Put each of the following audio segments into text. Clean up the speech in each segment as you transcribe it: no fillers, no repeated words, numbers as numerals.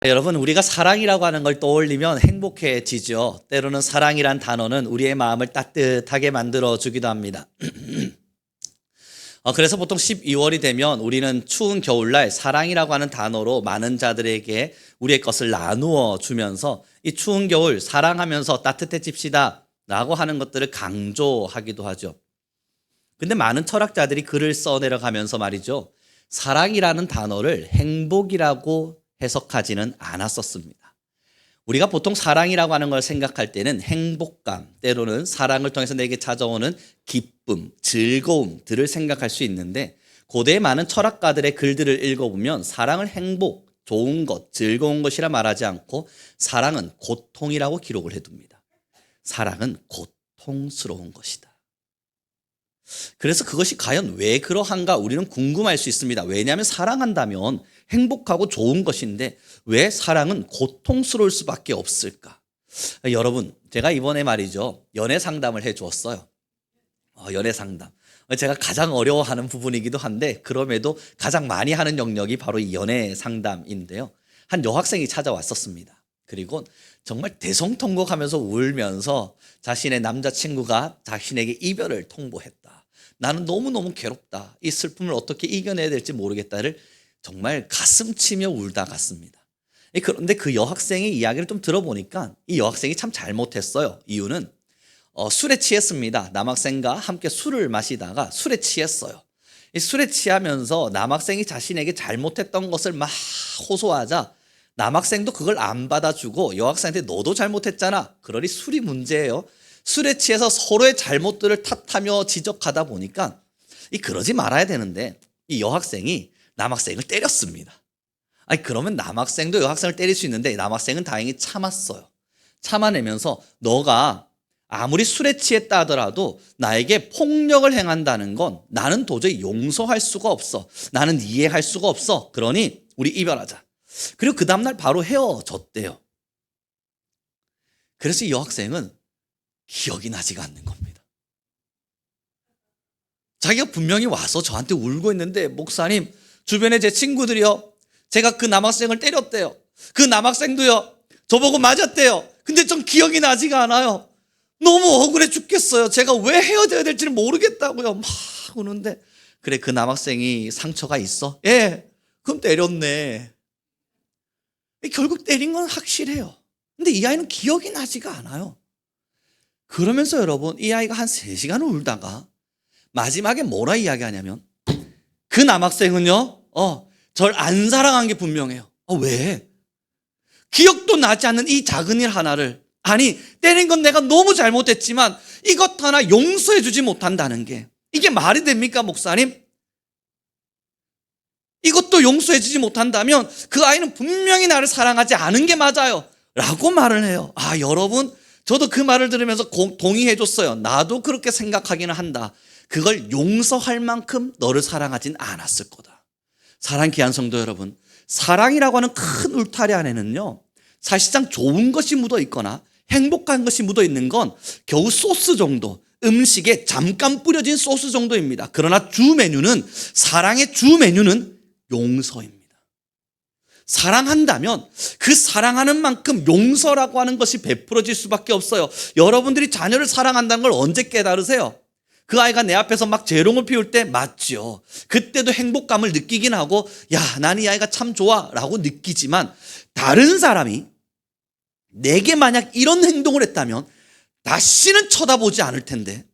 여러분, 우리가 사랑이라고 하는 걸 떠올리면 행복해지죠. 때로는 사랑이란 단어는 우리의 마음을 따뜻하게 만들어주기도 합니다. 그래서 보통 12월이 되면 우리는 추운 겨울날 사랑이라고 하는 단어로 많은 자들에게 우리의 것을 나누어 주면서 이 추운 겨울 사랑하면서 따뜻해집시다 라고 하는 것들을 강조하기도 하죠. 근데 많은 철학자들이 글을 써내려가면서 말이죠, 사랑이라는 단어를 행복이라고 해석하지는 않았었습니다. 우리가 보통 사랑이라고 하는 걸 생각할 때는 행복감, 때로는 사랑을 통해서 내게 찾아오는 기쁨, 즐거움들을 생각할 수 있는데, 고대의 많은 철학가들의 글들을 읽어보면 사랑을 행복, 좋은 것, 즐거운 것이라 말하지 않고 사랑은 고통이라고 기록을 해둡니다. 사랑은 고통스러운 것이다. 그래서 그것이 과연 왜 그러한가 우리는 궁금할 수 있습니다. 왜냐하면 사랑한다면 행복하고 좋은 것인데 왜 사랑은 고통스러울 수밖에 없을까? 여러분, 제가 이번에 말이죠, 연애 상담을 해 주었어요. 연애 상담. 제가 가장 어려워하는 부분이기도 한데 그럼에도 가장 많이 하는 영역이 바로 이 연애 상담인데요. 한 여학생이 찾아왔었습니다. 그리고 정말 대성통곡하면서 울면서 자신의 남자친구가 자신에게 이별을 통보했다. 나는 너무너무 괴롭다. 이 슬픔을 어떻게 이겨내야 될지 모르겠다를 정말 가슴 치며 울다 갔습니다. 그런데 그 여학생의 이야기를 좀 들어보니까 이 여학생이 참 잘못했어요. 이유는 술에 취했습니다. 남학생과 함께 술을 마시다가 술에 취했어요. 이 술에 취하면서 남학생이 자신에게 잘못했던 것을 막 호소하자 남학생도 그걸 안 받아주고 여학생한테 너도 잘못했잖아. 그러니 술이 문제예요. 술에 취해서 서로의 잘못들을 탓하며 지적하다 보니까 그러지 말아야 되는데 이 여학생이 남학생을 때렸습니다. 그러면 남학생도 여학생을 때릴 수 있는데 남학생은 다행히 참았어요. 참아내면서 너가 아무리 술에 취했다 하더라도 나에게 폭력을 행한다는 건 나는 도저히 용서할 수가 없어. 나는 이해할 수가 없어. 그러니 우리 이별하자. 그리고 그 다음날 바로 헤어졌대요. 그래서 이 여학생은 기억이 나지가 않는 겁니다. 자기가 분명히 와서 저한테 울고 있는데, 목사님, 주변에 제 친구들이요, 제가 그 남학생을 때렸대요. 그 남학생도요, 저보고 맞았대요. 근데 전 기억이 나지가 않아요. 너무 억울해 죽겠어요. 제가 왜 헤어져야 될지는 모르겠다고요. 막 우는데, 그래, 그 남학생이 상처가 있어? 예, 그럼 때렸네. 결국 때린 건 확실해요. 근데 이 아이는 기억이 나지가 않아요. 그러면서 여러분, 이 아이가 한 3시간을 울다가 마지막에 뭐라 이야기하냐면, 그 남학생은요, 절 안 사랑한 게 분명해요. 왜? 기억도 나지 않는 이 작은 일 하나를, 아니, 때린 건 내가 너무 잘못했지만 이것 하나 용서해 주지 못한다는 게, 이게 말이 됩니까, 목사님? 이것도 용서해 주지 못한다면 그 아이는 분명히 나를 사랑하지 않은 게 맞아요 라고 말을 해요. 여러분, 저도 그 말을 들으면서 동의해 줬어요. 나도 그렇게 생각하기는 한다. 그걸 용서할 만큼 너를 사랑하진 않았을 거다. 사랑 귀한 성도 여러분, 사랑이라고 하는 큰 울타리 안에는요, 사실상 좋은 것이 묻어 있거나 행복한 것이 묻어 있는 건 겨우 소스 정도, 음식에 잠깐 뿌려진 소스 정도입니다. 그러나 주 메뉴는, 사랑의 주 메뉴는 용서입니다. 사랑한다면 그 사랑하는 만큼 용서라고 하는 것이 베풀어질 수밖에 없어요. 여러분들이 자녀를 사랑한다는 걸 언제 깨달으세요? 그 아이가 내 앞에서 막 재롱을 피울 때 맞죠. 그때도 행복감을 느끼긴 하고, 야, 나는 이 아이가 참 좋아 라고 느끼지만, 다른 사람이 내게 만약 이런 행동을 했다면 다시는 쳐다보지 않을 텐데,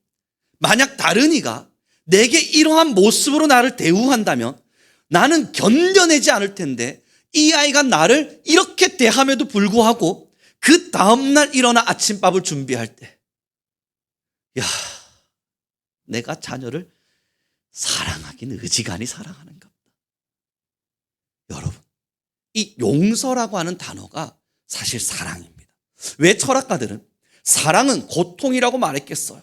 만약 다른 이가 내게 이러한 모습으로 나를 대우한다면 나는 견뎌내지 않을 텐데, 이 아이가 나를 이렇게 대함에도 불구하고 그 다음날 일어나 아침밥을 준비할 때, 야, 내가 자녀를 사랑하긴 어지간히 사랑하는가 보다. 여러분, 이 용서라고 하는 단어가 사실 사랑입니다. 왜 철학가들은 사랑은 고통이라고 말했겠어요?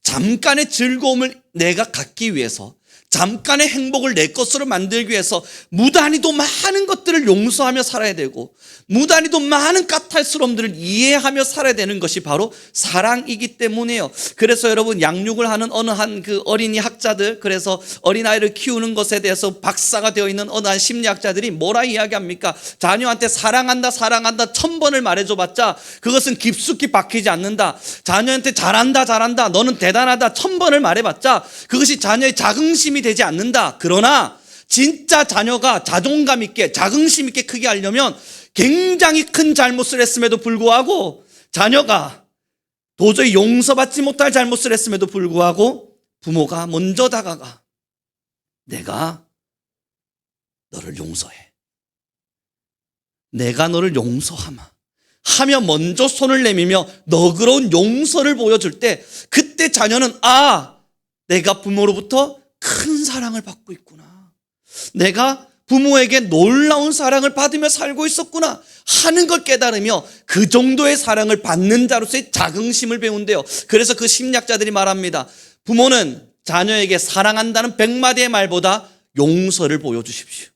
잠깐의 즐거움을 내가 갖기 위해서, 잠깐의 행복을 내 것으로 만들기 위해서 무단히도 많은 것들을 용서하며 살아야 되고 무단히도 많은 까탈스러움들을 이해하며 살아야 되는 것이 바로 사랑이기 때문이에요. 그래서 여러분, 양육을 하는 어느 한 그 어린이 학자들, 그래서 어린아이를 키우는 것에 대해서 박사가 되어 있는 어느 한 심리학자들이 뭐라 이야기합니까? 자녀한테 사랑한다 사랑한다 1000번을 말해줘봤자 그것은 깊숙이 박히지 않는다. 자녀한테 잘한다 너는 대단하다 1000번을 말해봤자 그것이 자녀의 자긍심이 되지 않는다. 그러나 진짜 자녀가 자존감 있게 자긍심 있게 크게 하려면 굉장히 큰 잘못을 했음에도 불구하고, 자녀가 도저히 용서받지 못할 잘못을 했음에도 불구하고 부모가 먼저 다가가 내가 너를 용서해, 내가 너를 용서하마 하며 먼저 손을 내밀며 너그러운 용서를 보여줄 때, 그때 자녀는 내가 부모로부터 큰 사랑을 받고 있구나, 내가 부모에게 놀라운 사랑을 받으며 살고 있었구나 하는 걸 깨달으며 그 정도의 사랑을 받는 자로서의 자긍심을 배운대요. 그래서 그 심리학자들이 말합니다. 부모는 자녀에게 사랑한다는 100마디의 말보다 용서를 보여주십시오.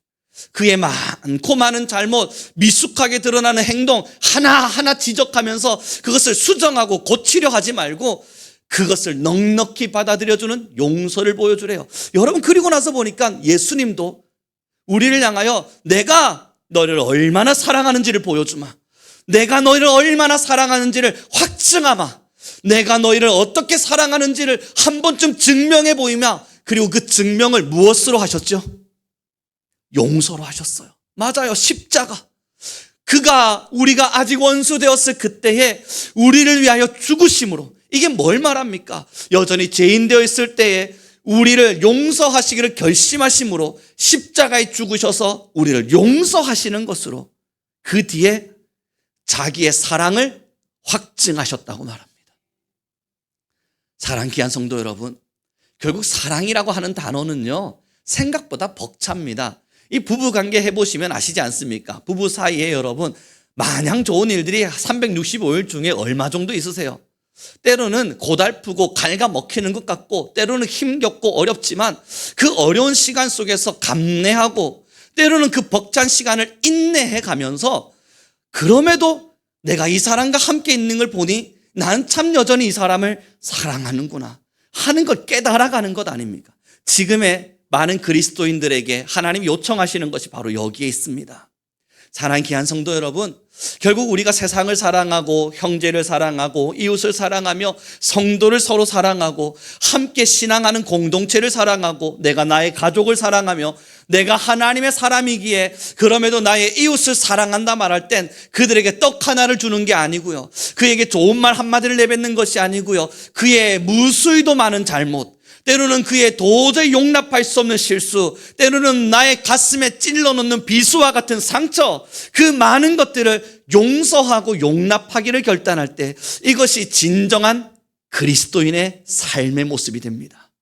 그의 많고 많은 잘못, 미숙하게 드러나는 행동 하나하나 지적하면서 그것을 수정하고 고치려 하지 말고 그것을 넉넉히 받아들여주는 용서를 보여주래요. 여러분, 그리고 나서 보니까 예수님도 우리를 향하여 내가 너를 얼마나 사랑하는지를 보여주마, 내가 너희를 얼마나 사랑하는지를 확증하마, 내가 너희를 어떻게 사랑하는지를 한 번쯤 증명해 보이며, 그리고 그 증명을 무엇으로 하셨죠? 용서로 하셨어요. 맞아요. 십자가. 그가 우리가 아직 원수 되었을 그때에 우리를 위하여 죽으심으로, 이게 뭘 말합니까? 여전히 죄인 되어 있을 때에 우리를 용서하시기를 결심하심으로 십자가에 죽으셔서 우리를 용서하시는 것으로 그 뒤에 자기의 사랑을 확증하셨다고 말합니다. 사랑 귀한 성도 여러분, 결국 사랑이라고 하는 단어는요, 생각보다 벅찹니다. 이 부부관계 해보시면 아시지 않습니까? 부부 사이에 여러분, 마냥 좋은 일들이 365일 중에 얼마 정도 있으세요? 때로는 고달프고 갉아먹히는 것 같고, 때로는 힘겹고 어렵지만 그 어려운 시간 속에서 감내하고, 때로는 그 벅찬 시간을 인내해 가면서, 그럼에도 내가 이 사람과 함께 있는 걸 보니 나는 참 여전히 이 사람을 사랑하는구나 하는 걸 깨달아가는 것 아닙니까? 지금의 많은 그리스도인들에게 하나님이 요청하시는 것이 바로 여기에 있습니다. 사랑하는 귀한 성도 여러분, 결국 우리가 세상을 사랑하고 형제를 사랑하고 이웃을 사랑하며 성도를 서로 사랑하고 함께 신앙하는 공동체를 사랑하고 내가 나의 가족을 사랑하며 내가 하나님의 사람이기에 그럼에도 나의 이웃을 사랑한다 말할 땐 그들에게 떡 하나를 주는 게 아니고요, 그에게 좋은 말 한마디를 내뱉는 것이 아니고요, 그의 무수히도 많은 잘못, 때로는 그의 도저히 용납할 수 없는 실수, 때로는 나의 가슴에 찔러넣는 비수와 같은 상처, 그 많은 것들을 용서하고 용납하기를 결단할 때 이것이 진정한 그리스도인의 삶의 모습이 됩니다.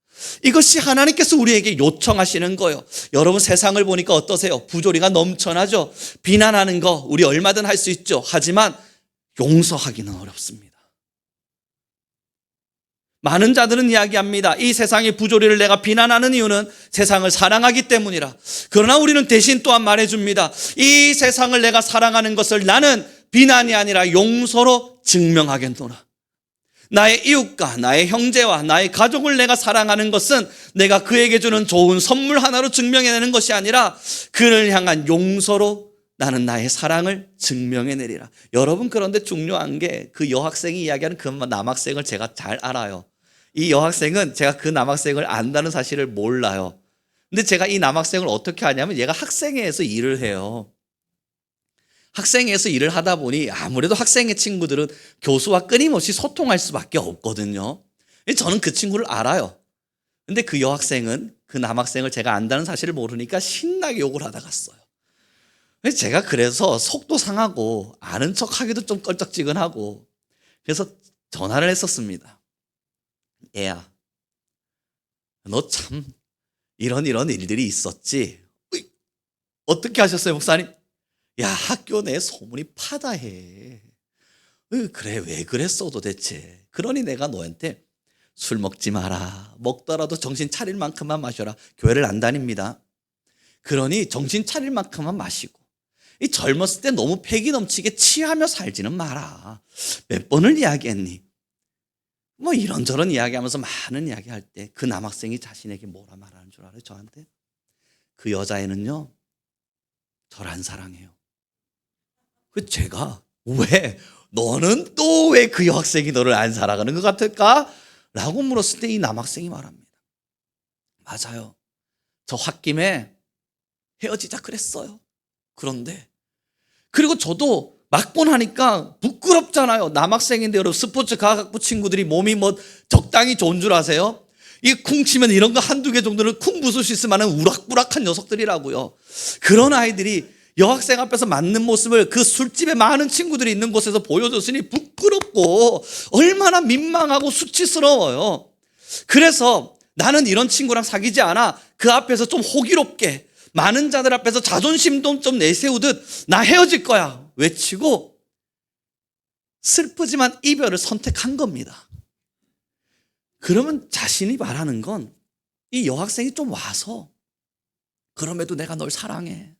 이것이 하나님께서 우리에게 요청하시는 거예요. 여러분, 세상을 보니까 어떠세요? 부조리가 넘쳐나죠? 비난하는 거 우리 얼마든 할 수 있죠. 하지만 용서하기는 어렵습니다. 많은 자들은 이야기합니다. 이 세상의 부조리를 내가 비난하는 이유는 세상을 사랑하기 때문이라. 그러나 우리는 대신 또한 말해줍니다. 이 세상을 내가 사랑하는 것을 나는 비난이 아니라 용서로 증명하겠노라. 나의 이웃과 나의 형제와 나의 가족을 내가 사랑하는 것은 내가 그에게 주는 좋은 선물 하나로 증명해내는 것이 아니라 그를 향한 용서로 나는 나의 사랑을 증명해내리라. 여러분, 그런데 중요한 게 그 여학생이 이야기하는 그 남학생을 제가 잘 알아요. 이 여학생은 제가 그 남학생을 안다는 사실을 몰라요. 근데 제가 이 남학생을 어떻게 아냐면 얘가 학생회에서 일을 해요. 학생회에서 일을 하다 보니 아무래도 학생회 친구들은 교수와 끊임없이 소통할 수밖에 없거든요. 저는 그 친구를 알아요. 근데 그 여학생은 그 남학생을 제가 안다는 사실을 모르니까 신나게 욕을 하다 갔어요. 제가 그래서 속도 상하고 아는 척하기도 좀 껄쩍지근하고 그래서 전화를 했었습니다. 애야, 너 참 이런 일들이 있었지? 어떻게 하셨어요, 목사님? 야, 학교 내 소문이 파다해. 그래, 왜 그랬어 도대체? 그러니 내가 너한테 술 먹지 마라. 먹더라도 정신 차릴 만큼만 마셔라. 교회를 안 다닙니다. 그러니 정신 차릴 만큼만 마시고, 이 젊었을 때 너무 패기 넘치게 취하며 살지는 마라. 몇 번을 이야기했니? 뭐 이런저런 이야기하면서 많은 이야기할 때 그 남학생이 자신에게 뭐라 말하는 줄 알아요? 저한테? 그 여자애는요, 저를 안 사랑해요. 그 제가 왜 너는 또 왜 그 여학생이 너를 안 사랑하는 것 같을까? 라고 물었을 때 이 남학생이 말합니다. 맞아요. 저 홧김에 헤어지자 그랬어요. 그런데 그리고 저도 맞고 나니까 부끄럽잖아요. 남학생인데 여러분 스포츠 과학부 친구들이 몸이 뭐 적당히 좋은 줄 아세요? 이 쿵 치면 이런 거 한두 개 정도는 쿵 부술 수 있을 만한 우락부락한 녀석들이라고요. 그런 아이들이 여학생 앞에서 맞는 모습을 그 술집에 많은 친구들이 있는 곳에서 보여줬으니 부끄럽고 얼마나 민망하고 수치스러워요. 그래서 나는 이런 친구랑 사귀지 않아. 그 앞에서 좀 호기롭게 많은 자들 앞에서 자존심도 좀 내세우듯 나 헤어질 거야 외치고 슬프지만 이별을 선택한 겁니다. 그러면 자신이 말하는 건 이 여학생이 좀 와서 그럼에도 내가 널 사랑해.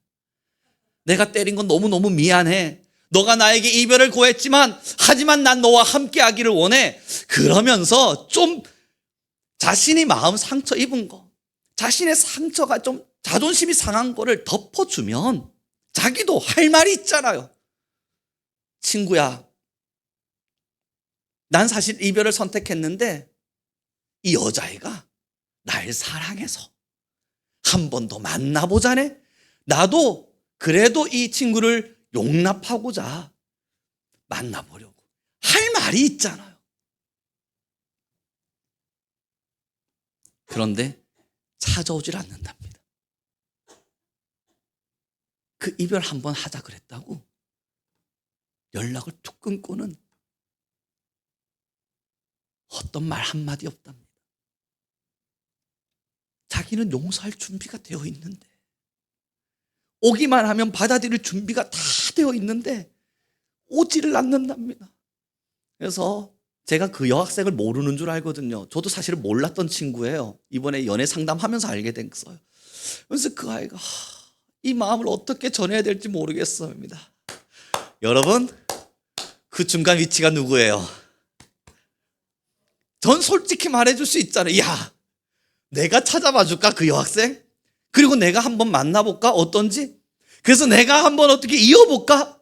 내가 때린 건 너무너무 미안해. 너가 나에게 이별을 고했지만 하지만 난 너와 함께 하기를 원해. 그러면서 좀 자신이 마음 상처 입은 거, 자신의 상처가 좀 자존심이 상한 거를 덮어주면 자기도 할 말이 있잖아요. 친구야, 난 사실 이별을 선택했는데 이 여자애가 날 사랑해서 한 번 더 만나보자네. 나도 그래도 이 친구를 용납하고자 만나보려고 할 말이 있잖아요. 그런데 찾아오질 않는답니다. 그 이별 한 번 하자 그랬다고 연락을 툭 끊고는 어떤 말 한마디 없답니다. 자기는 용서할 준비가 되어 있는데, 오기만 하면 받아들일 준비가 다 되어 있는데 오지를 않는답니다. 그래서 제가 그 여학생을 모르는 줄 알거든요. 저도 사실은 몰랐던 친구예요. 이번에 연애 상담하면서 알게 됐어요. 그래서 그 아이가 이 마음을 어떻게 전해야 될지 모르겠습니다. 여러분, 그 중간 위치가 누구예요? 전 솔직히 말해줄 수 있잖아요. 야, 내가 찾아봐 줄까 그 여학생? 그리고 내가 한번 만나볼까 어떤지? 그래서 내가 한번 어떻게 이어볼까?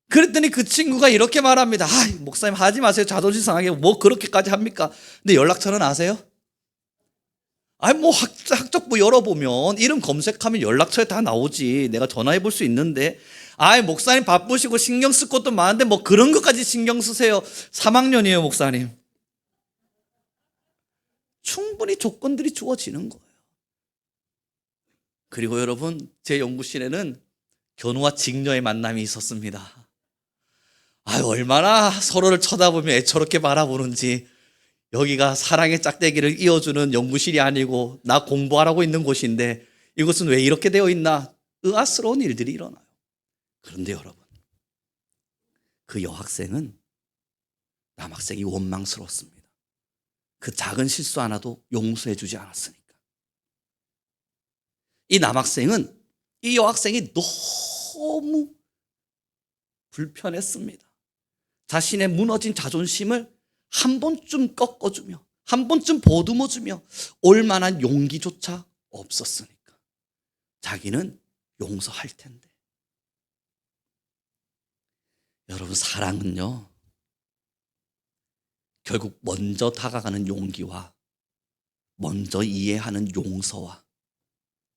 그랬더니 그 친구가 이렇게 말합니다. 목사님 하지 마세요. 자존심 상하게 뭐 그렇게까지 합니까? 근데 연락처는 아세요? 뭐 학적부 열어보면 이름 검색하면 연락처에 다 나오지. 내가 전화해 볼 수 있는데. 목사님 바쁘시고 신경 쓸 것도 많은데 뭐 그런 것까지 신경 쓰세요. 3학년이에요 목사님. 충분히 조건들이 주어지는 거예요. 그리고 여러분, 제 연구실에는 견우와 직녀의 만남이 있었습니다. 얼마나 서로를 쳐다보며 애처롭게 바라보는지. 여기가 사랑의 짝대기를 이어주는 연구실이 아니고 나 공부하라고 있는 곳인데 이것은 왜 이렇게 되어 있나? 의아스러운 일들이 일어나요. 그런데 여러분, 그 여학생은 남학생이 원망스러웠습니다. 그 작은 실수 하나도 용서해 주지 않았으니까. 이 남학생은 이 여학생이 너무 불편했습니다. 자신의 무너진 자존심을 한 번쯤 꺾어주며 한 번쯤 보듬어주며 올 만한 용기조차 없었으니까. 자기는 용서할 텐데. 여러분, 사랑은요, 결국 먼저 다가가는 용기와 먼저 이해하는 용서와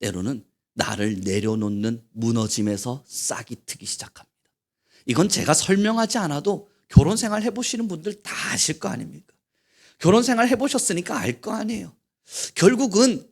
때로는 나를 내려놓는 무너짐에서 싹이 트기 시작합니다. 이건 제가 설명하지 않아도 결혼 생활 해보시는 분들 다 아실 거 아닙니까? 결혼 생활 해보셨으니까 알 거 아니에요. 결국은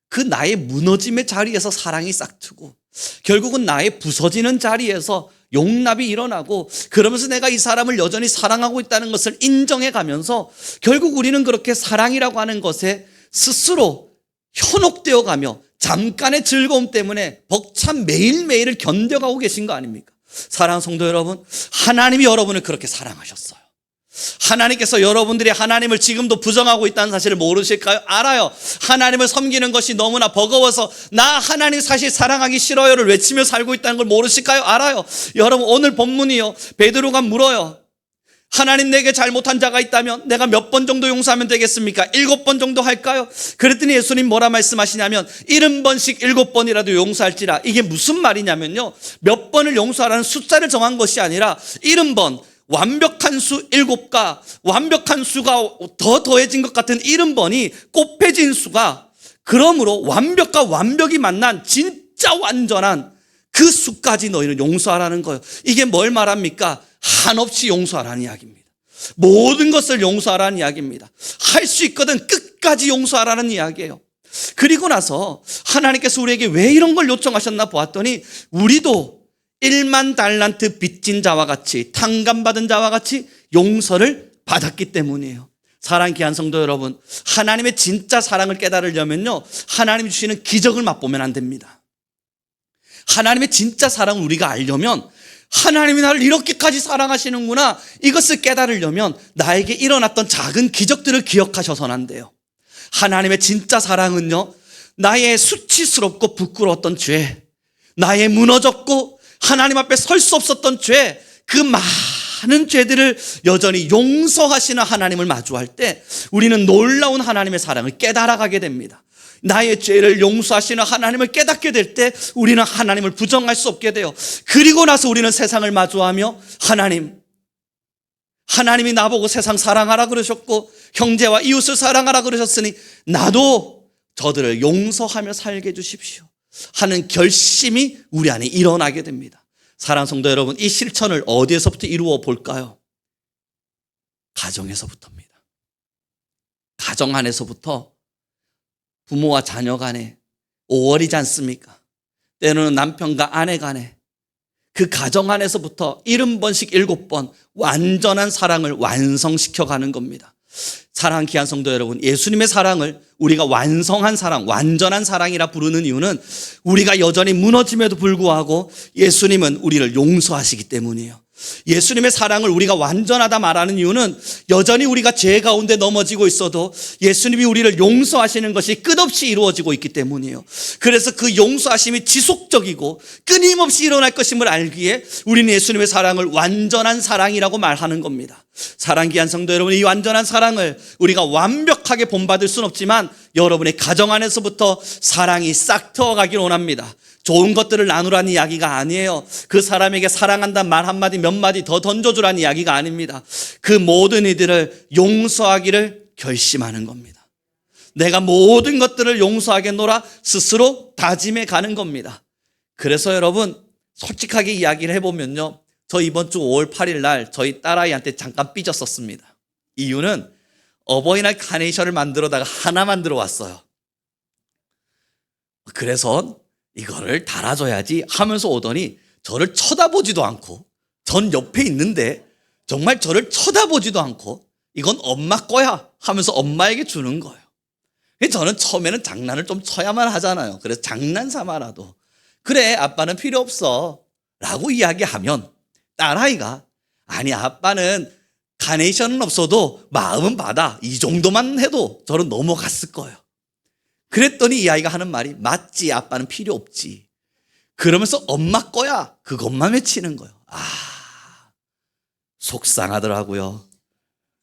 그 나의 무너짐의 자리에서 사랑이 싹 트고, 결국은 나의 부서지는 자리에서 용납이 일어나고, 그러면서 내가 이 사람을 여전히 사랑하고 있다는 것을 인정해 가면서 결국 우리는 그렇게 사랑이라고 하는 것에 스스로 현혹되어 가며 잠깐의 즐거움 때문에 벅찬 매일매일을 견뎌가고 계신 거 아닙니까? 사랑하는 성도 여러분, 하나님이 여러분을 그렇게 사랑하셨어요. 하나님께서 여러분들이 하나님을 지금도 부정하고 있다는 사실을 모르실까요? 알아요. 하나님을 섬기는 것이 너무나 버거워서 나 하나님 사실 사랑하기 싫어요를 외치며 살고 있다는 걸 모르실까요? 알아요. 여러분 오늘 본문이요, 베드로가 물어요. 하나님, 내게 잘못한 자가 있다면 내가 몇 번 정도 용서하면 되겠습니까? 7번 정도 할까요? 그랬더니 예수님 뭐라 말씀하시냐면 70번씩 7번이라도 용서할지라. 이게 무슨 말이냐면요, 몇 번을 용서하라는 숫자를 정한 것이 아니라 70번, 완벽한 수 7과 완벽한 수가 더 더해진 것 같은 70번이 곱해진 수가, 그러므로 완벽과 완벽이 만난 진짜 완전한 그 수까지 너희는 용서하라는 거예요. 이게 뭘 말합니까? 한없이 용서하라는 이야기입니다. 모든 것을 용서하라는 이야기입니다. 할 수 있거든 끝까지 용서하라는 이야기예요. 그리고 나서 하나님께서 우리에게 왜 이런 걸 요청하셨나 보았더니 우리도 1만 달란트 빚진 자와 같이, 탕감받은 자와 같이 용서를 받았기 때문이에요. 사랑하는 귀한 성도 여러분, 하나님의 진짜 사랑을 깨달으려면요, 하나님이 주시는 기적을 맛보면 안 됩니다. 하나님의 진짜 사랑을 우리가 알려면, 하나님이 나를 이렇게까지 사랑하시는구나, 이것을 깨달으려면 나에게 일어났던 작은 기적들을 기억하셔서는 안 돼요. 하나님의 진짜 사랑은요, 나의 수치스럽고 부끄러웠던 죄, 나의 무너졌고 하나님 앞에 설 수 없었던 죄, 그 많은 죄들을 여전히 용서하시는 하나님을 마주할 때 우리는 놀라운 하나님의 사랑을 깨달아가게 됩니다. 나의 죄를 용서하시는 하나님을 깨닫게 될 때 우리는 하나님을 부정할 수 없게 돼요. 그리고 나서 우리는 세상을 마주하며 하나님이 나보고 세상 사랑하라 그러셨고 형제와 이웃을 사랑하라 그러셨으니 나도 저들을 용서하며 살게 해주십시오 하는 결심이 우리 안에 일어나게 됩니다. 사랑하는 성도 여러분, 이 실천을 어디에서부터 이루어 볼까요? 가정에서부터입니다. 가정 안에서부터 부모와 자녀 간에 5월이지 않습니까? 때로는 남편과 아내 간에, 그 가정 안에서부터 70번씩 7번 완전한 사랑을 완성시켜가는 겁니다. 사랑하는 귀한 성도 여러분, 예수님의 사랑을 우리가 완성한 사랑, 완전한 사랑이라 부르는 이유는 우리가 여전히 무너짐에도 불구하고 예수님은 우리를 용서하시기 때문이에요. 예수님의 사랑을 우리가 완전하다 말하는 이유는 여전히 우리가 죄 가운데 넘어지고 있어도 예수님이 우리를 용서하시는 것이 끝없이 이루어지고 있기 때문이에요. 그래서 그 용서하심이 지속적이고 끊임없이 일어날 것임을 알기에 우리는 예수님의 사랑을 완전한 사랑이라고 말하는 겁니다. 사랑 귀한 성도 여러분, 이 완전한 사랑을 우리가 완벽하게 본받을 수는 없지만 여러분의 가정 안에서부터 사랑이 싹 트어가길 원합니다. 좋은 것들을 나누라는 이야기가 아니에요. 그 사람에게 사랑한다는 말 한마디 몇 마디 더 던져주라는 이야기가 아닙니다. 그 모든 이들을 용서하기를 결심하는 겁니다. 내가 모든 것들을 용서하겠노라 스스로 다짐해 가는 겁니다. 그래서 여러분, 솔직하게 이야기를 해보면요, 저 이번 주 5월 8일 날 저희 딸아이한테 잠깐 삐졌었습니다. 이유는 어버이날 카네이션을 만들어다가 하나 만들어 왔어요. 그래서 이거를 달아줘야지 하면서 오더니 저를 쳐다보지도 않고, 전 옆에 있는데 정말 저를 쳐다보지도 않고 이건 엄마 거야 하면서 엄마에게 주는 거예요. 저는 처음에는 장난을 좀 쳐야만 하잖아요. 그래서 장난 삼아라도 그래 아빠는 필요 없어 라고 이야기하면 딸아이가 아니 아빠는 카네이션은 없어도 마음은 받아, 이 정도만 해도 저는 넘어갔을 거예요. 그랬더니 이 아이가 하는 말이 맞지, 아빠는 필요 없지. 그러면서 엄마 거야 그것만 외치는 거예요. 속상하더라고요.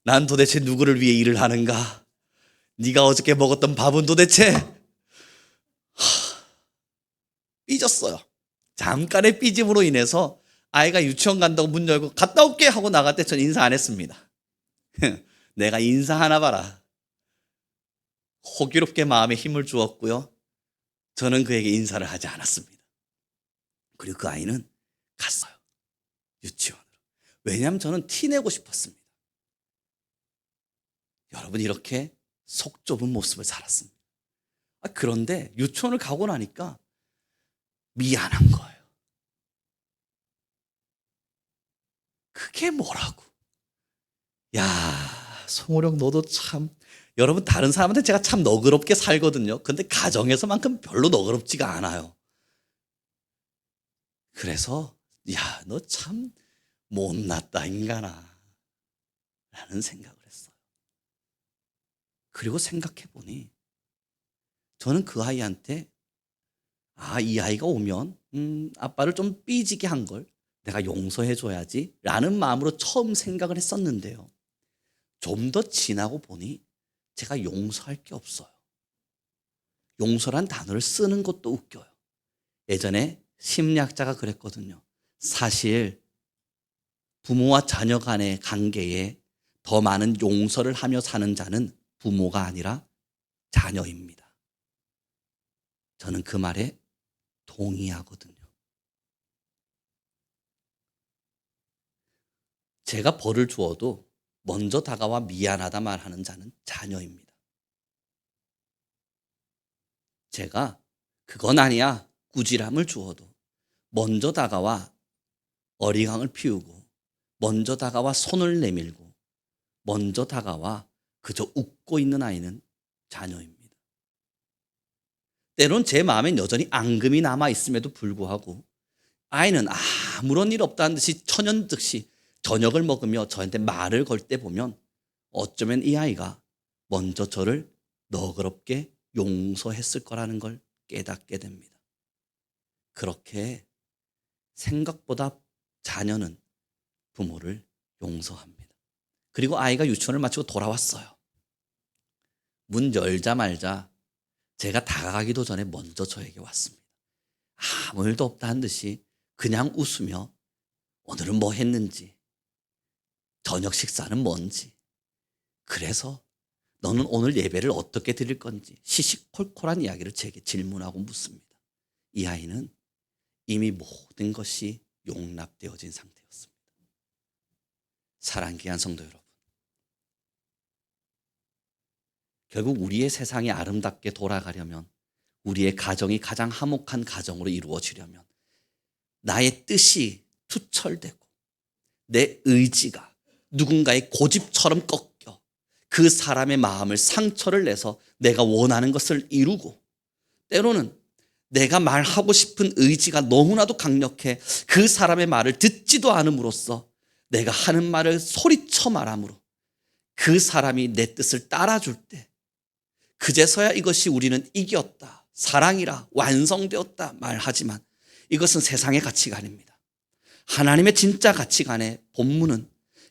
난 도대체 누구를 위해 일을 하는가? 네가 어저께 먹었던 밥은 도대체 삐졌어요. 잠깐의 삐짐으로 인해서 아이가 유치원 간다고 문 열고 갔다 올게 하고 나갈 때 전 인사 안 했습니다. 내가 인사하나 봐라. 호기롭게 마음에 힘을 주었고요, 저는 그에게 인사를 하지 않았습니다. 그리고 그 아이는 갔어요, 유치원으로. 왜냐하면 저는 티내고 싶었습니다. 여러분, 이렇게 속 좁은 모습을 살았습니다. 그런데 유치원을 가고 나니까 미안한 거예요. 그게 뭐라고? 야, 송호령 너도 참, 여러분 다른 사람한테 제가 참 너그럽게 살거든요. 근데 가정에서만큼 별로 너그럽지가 않아요. 그래서 야, 너 참 못났다 인간아. 라는 생각을 했어요. 그리고 생각해 보니 저는 그 아이한테 이 아이가 오면 아빠를 좀 삐지게 한 걸 내가 용서해 줘야지 라는 마음으로 처음 생각을 했었는데요. 좀 더 지나고 보니 제가 용서할 게 없어요. 용서란 단어를 쓰는 것도 웃겨요. 예전에 심리학자가 그랬거든요. 사실 부모와 자녀 간의 관계에 더 많은 용서를 하며 사는 자는 부모가 아니라 자녀입니다. 저는 그 말에 동의하거든요. 제가 벌을 주어도 먼저 다가와 미안하다 말하는 자는 자녀입니다. 제가 그건 아니야 꾸지람을 주어도 먼저 다가와 어리광을 피우고 먼저 다가와 손을 내밀고 먼저 다가와 그저 웃고 있는 아이는 자녀입니다. 때론 제 마음엔 여전히 앙금이 남아있음에도 불구하고 아이는 아무런 일 없다는 듯이 천연즉시 저녁을 먹으며 저한테 말을 걸 때 보면 어쩌면 이 아이가 먼저 저를 너그럽게 용서했을 거라는 걸 깨닫게 됩니다. 그렇게 생각보다 자녀는 부모를 용서합니다. 그리고 아이가 유치원을 마치고 돌아왔어요. 문 열자마자 제가 다가가기도 전에 먼저 저에게 왔습니다. 아무 일도 없다는 듯이 그냥 웃으며 오늘은 뭐 했는지, 저녁 식사는 뭔지, 그래서 너는 오늘 예배를 어떻게 드릴 건지 시시콜콜한 이야기를 제게 질문하고 묻습니다. 이 아이는 이미 모든 것이 용납되어진 상태였습니다. 사랑 귀한 성도 여러분, 결국 우리의 세상이 아름답게 돌아가려면, 우리의 가정이 가장 화목한 가정으로 이루어지려면 나의 뜻이 투철되고 내 의지가 누군가의 고집처럼 꺾여 그 사람의 마음을 상처를 내서 내가 원하는 것을 이루고, 때로는 내가 말하고 싶은 의지가 너무나도 강력해 그 사람의 말을 듣지도 않음으로써 내가 하는 말을 소리쳐 말함으로 그 사람이 내 뜻을 따라줄 때 그제서야 이것이 우리는 이겼다, 사랑이라, 완성되었다 말하지만 이것은 세상의 가치관입니다. 하나님의 진짜 가치관의 본문은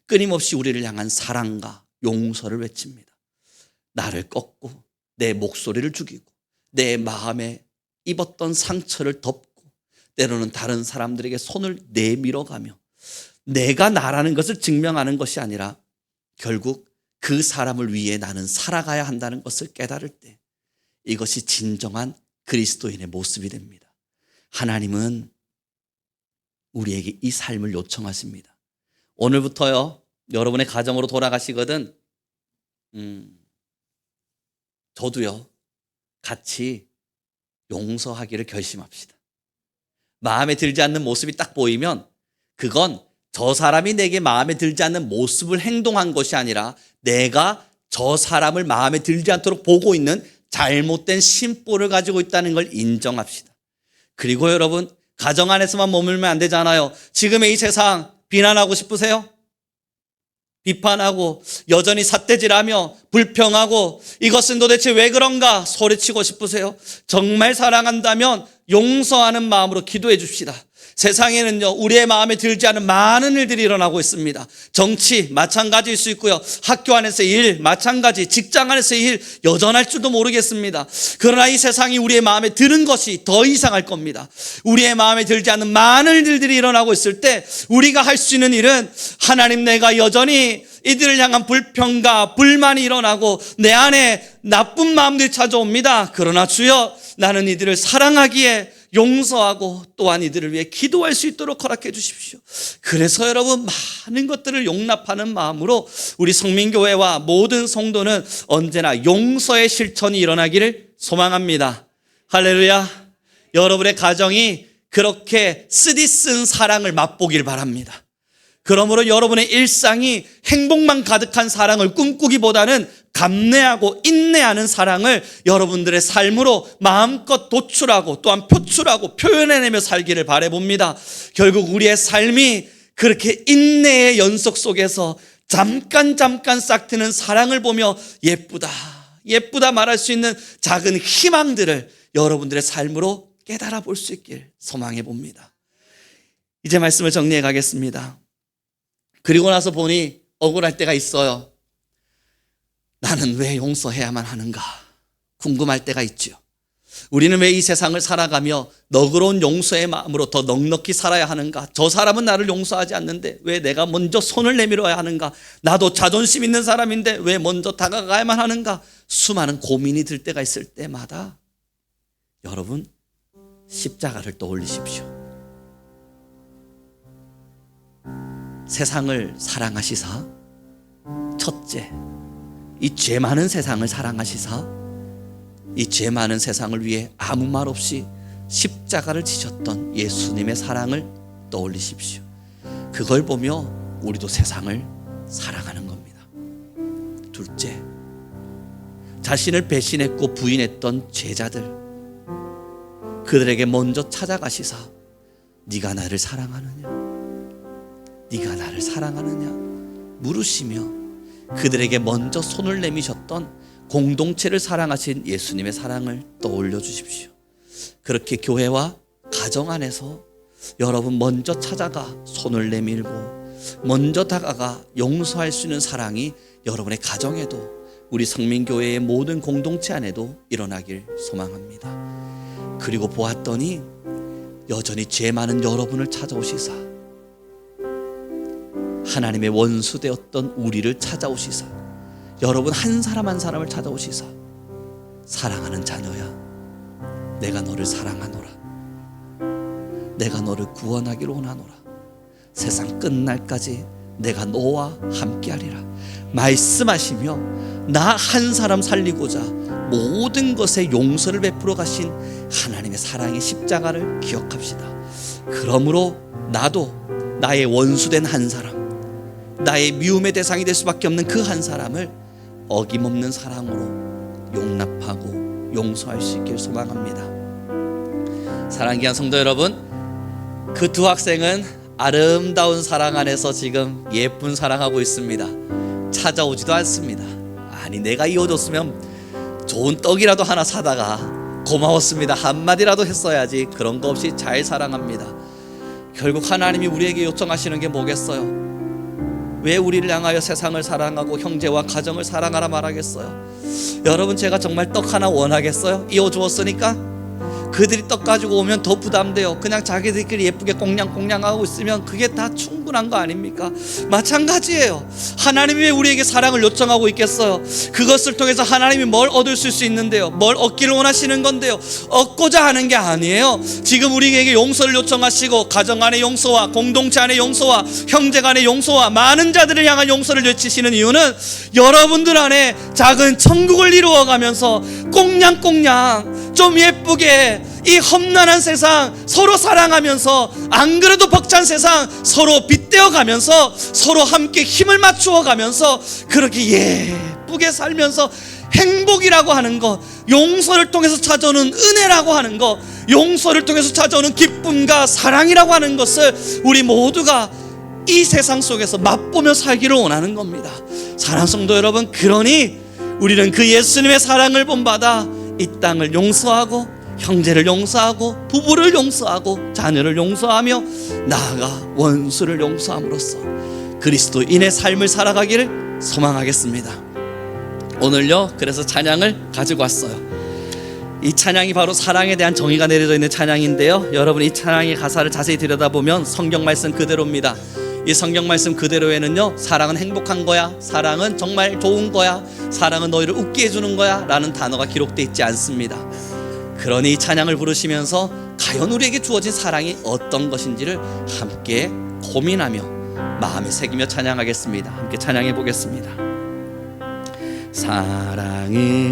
끊임없이 우리를 향한 사랑과 용서를 외칩니다. 나를 꺾고 내 목소리를 죽이고 내 마음에 입었던 상처를 덮고 때로는 다른 사람들에게 손을 내밀어가며 내가 나라는 것을 증명하는 것이 아니라 결국 그 사람을 위해 나는 살아가야 한다는 것을 깨달을 때 이것이 진정한 그리스도인의 모습이 됩니다. 하나님은 우리에게 이 삶을 요청하십니다. 오늘부터요, 여러분의 가정으로 돌아가시거든 저도요 같이 용서하기를 결심합시다. 마음에 들지 않는 모습이 딱 보이면 그건 저 사람이 내게 마음에 들지 않는 모습을 행동한 것이 아니라 내가 저 사람을 마음에 들지 않도록 보고 있는 잘못된 심보를 가지고 있다는 걸 인정합시다. 그리고 여러분, 가정 안에서만 머물면 안 되잖아요. 지금의 이 세상 비난하고 싶으세요? 비판하고 여전히 삿대질하며 불평하고 이것은 도대체 왜 그런가 소리치고 싶으세요? 정말 사랑한다면 용서하는 마음으로 기도해 줍시다. 세상에는요, 우리의 마음에 들지 않은 많은 일들이 일어나고 있습니다. 정치 마찬가지일 수 있고요, 학교 안에서의 일 마찬가지, 직장 안에서의 일 여전할 줄도 모르겠습니다. 그러나 이 세상이 우리의 마음에 드는 것이 더 이상할 겁니다. 우리의 마음에 들지 않는 많은 일들이 일어나고 있을 때 우리가 할 수 있는 일은, 하나님, 내가 여전히 이들을 향한 불평과 불만이 일어나고 내 안에 나쁜 마음들이 찾아옵니다. 그러나 주여, 나는 이들을 사랑하기에 용서하고 또한 이들을 위해 기도할 수 있도록 허락해 주십시오. 그래서 여러분, 많은 것들을 용납하는 마음으로 우리 성민교회와 모든 성도는 언제나 용서의 실천이 일어나기를 소망합니다. 할렐루야. 여러분의 가정이 그렇게 쓰디쓴 사랑을 맛보길 바랍니다. 그러므로 여러분의 일상이 행복만 가득한 사랑을 꿈꾸기보다는 감내하고 인내하는 사랑을 여러분들의 삶으로 마음껏 도출하고 또한 표출하고 표현해내며 살기를 바라봅니다. 결국 우리의 삶이 그렇게 인내의 연속 속에서 잠깐 싹 트는 사랑을 보며 예쁘다 말할 수 있는 작은 희망들을 여러분들의 삶으로 깨달아 볼 수 있길 소망해 봅니다. 이제 말씀을 정리해 가겠습니다. 그리고 나서 보니 억울할 때가 있어요. 나는 왜 용서해야만 하는가 궁금할 때가 있죠. 우리는 왜 이 세상을 살아가며 너그러운 용서의 마음으로 더 넉넉히 살아야 하는가? 저 사람은 나를 용서하지 않는데 왜 내가 먼저 손을 내밀어야 하는가? 나도 자존심 있는 사람인데 왜 먼저 다가가야만 하는가? 수많은 고민이 들 때가 있을 때마다 여러분 십자가를 떠올리십시오. 세상을 사랑하시사 첫째, 이 죄 많은 세상을 사랑하시사 이 죄 많은 세상을 위해 아무 말 없이 십자가를 지셨던 예수님의 사랑을 떠올리십시오. 그걸 보며 우리도 세상을 사랑하는 겁니다. 둘째, 자신을 배신했고 부인했던 제자들, 그들에게 먼저 찾아가시사 네가 나를 사랑하느냐? 네가 나를 사랑하느냐? 물으시며 그들에게 먼저 손을 내미셨던 공동체를 사랑하신 예수님의 사랑을 떠올려 주십시오. 그렇게 교회와 가정 안에서 여러분 먼저 찾아가 손을 내밀고 먼저 다가가 용서할 수 있는 사랑이 여러분의 가정에도 우리 성민교회의 모든 공동체 안에도 일어나길 소망합니다. 그리고 보았더니 여전히 죄 많은 여러분을 찾아오시사 하나님의 원수 되었던 우리를 찾아오시사 여러분 한 사람 한 사람을 찾아오시사 사랑하는 자녀야, 내가 너를 사랑하노라. 내가 너를 구원하기를 원하노라. 세상 끝날까지 내가 너와 함께하리라 말씀하시며 나 한 사람 살리고자 모든 것에 용서를 베풀어 가신 하나님의 사랑의 십자가를 기억합시다. 그러므로 나도 나의 원수된 한 사람, 나의 미움의 대상이 될 수밖에 없는 그 한 사람을 어김없는 사랑으로 용납하고 용서할 수 있길 소망합니다. 사랑하는 귀한 성도 여러분, 그 두 학생은 아름다운 사랑 안에서 지금 예쁜 사랑하고 있습니다. 찾아오지도 않습니다. 아니 내가 이어줬으면 좋은 떡이라도 하나 사다가 고마웠습니다 한마디라도 했어야지, 그런 거 없이 잘 사랑합니다. 결국 하나님이 우리에게 요청하시는 게 뭐겠어요? 왜 우리를 향하여 세상을 사랑하고 형제와 가정을 사랑하라 말하겠어요? 여러분, 제가 정말 떡 하나 원하겠어요? 이어주었으니까? 그들이 떡 가지고 오면 더 부담돼요. 그냥 자기들끼리 예쁘게 꽁냥꽁냥하고 있으면 그게 다 충분한 거 아닙니까? 마찬가지예요. 하나님이 왜 우리에게 사랑을 요청하고 있겠어요? 그것을 통해서 하나님이 뭘 얻을 수 있는데요? 뭘 얻기를 원하시는 건데요? 얻고자 하는 게 아니에요. 지금 우리에게 용서를 요청하시고 가정 안의 용서와 공동체 안의 용서와 형제 간의 용서와 많은 자들을 향한 용서를 외치시는 이유는 여러분들 안에 작은 천국을 이루어가면서 꽁냥꽁냥 좀 예쁘게 이 험난한 세상 서로 사랑하면서, 안 그래도 벅찬 세상 서로 빗대어 가면서 서로 함께 힘을 맞추어 가면서 그렇게 예쁘게 살면서 행복이라고 하는 것, 용서를 통해서 찾아오는 은혜라고 하는 것, 용서를 통해서 찾아오는 기쁨과 사랑이라고 하는 것을 우리 모두가 이 세상 속에서 맛보며 살기를 원하는 겁니다. 사랑하는 성도 여러분, 그러니 우리는 그 예수님의 사랑을 본받아 이 땅을 용서하고 형제를 용서하고 부부를 용서하고 자녀를 용서하며 나아가 원수를 용서함으로써 그리스도인의 삶을 살아가기를 소망하겠습니다. 오늘요, 그래서 찬양을 가지고 왔어요. 이 찬양이 바로 사랑에 대한 정의가 내려져 있는 찬양인데요, 여러분 이 찬양의 가사를 자세히 들여다보면 성경 말씀 그대로입니다. 이 성경 말씀 그대로에는요, 사랑은 행복한 거야, 사랑은 정말 좋은 거야, 사랑은 너희를 웃게 해주는 거야 라는 단어가 기록되어 있지 않습니다. 그러니 이 찬양을 부르시면서 과연 우리에게 주어진 사랑이 어떤 것인지를 함께 고민하며 마음에 새기며 찬양하겠습니다. 함께 찬양해 보겠습니다. 사랑이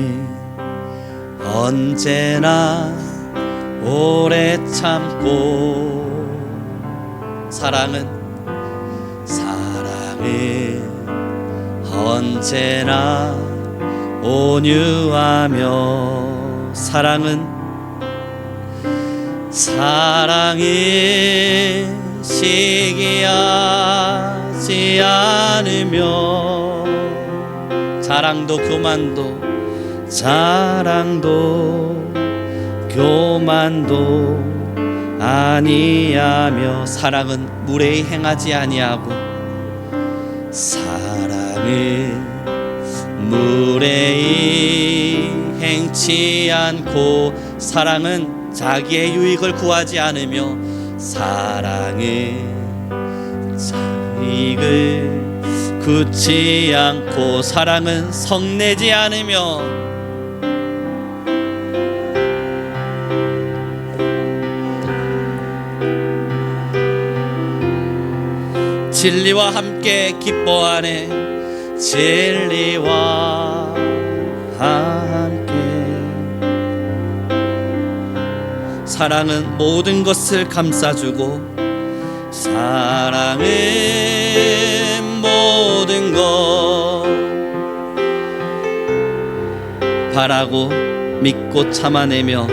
언제나 오래 참고, 사랑은 언제나 온유하며, 사랑이 시기하지 하지 않으며 자랑도 교만도 아니하며 사랑은 무례히 행하지 아니하고 사랑은 무례히 행치 않고 사랑은 자기의 유익을 구하지 않으며 사랑은 자익을 굳지 않고 사랑은 성내지 않으며 진리와 함께 기뻐하네 진리와 함께 사랑은 모든 것을 감싸주고 사랑은 모든 것 바라고 믿고 참아내며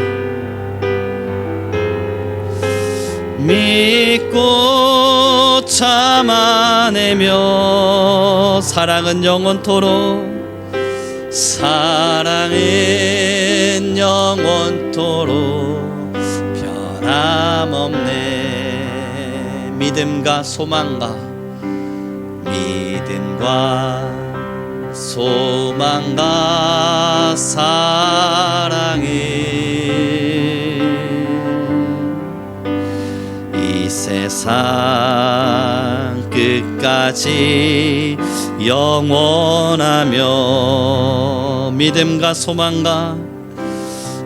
믿고 참아내며 사랑은 영원토록 사랑은 영원토록 변함없네 믿음과 소망과 사랑은 이 세상 끝까지 영원하며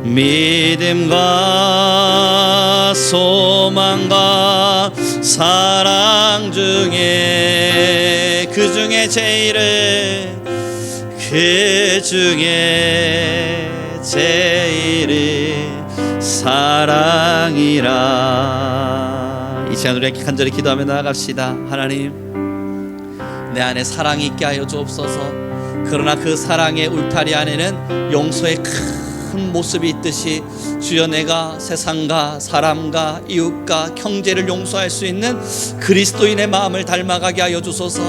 믿음과 소망과 사랑 중에 그 중에 제일은 사랑이라. 이 시간 우리 간절히 기도하며 나아갑시다. 하나님, 내 안에 사랑이 있게 하여 주옵소서. 그러나 그 사랑의 울타리 안에는 용서의 큰 모습이 있듯이 주여 내가 세상과 사람과 이웃과 형제를 용서할 수 있는 그리스도인의 마음을 닮아가게 하여 주소서.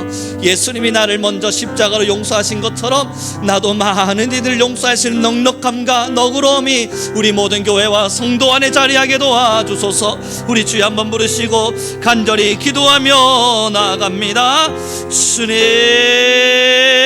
예수님이 나를 먼저 십자가로 용서하신 것처럼 나도 많은 이들을 용서할 수 있는 넉넉함과 너그러움이 우리 모든 교회와 성도 안에 자리하게 도와주소서. 우리 주여 한번 부르시고 간절히 기도하며 나아갑니다. 주님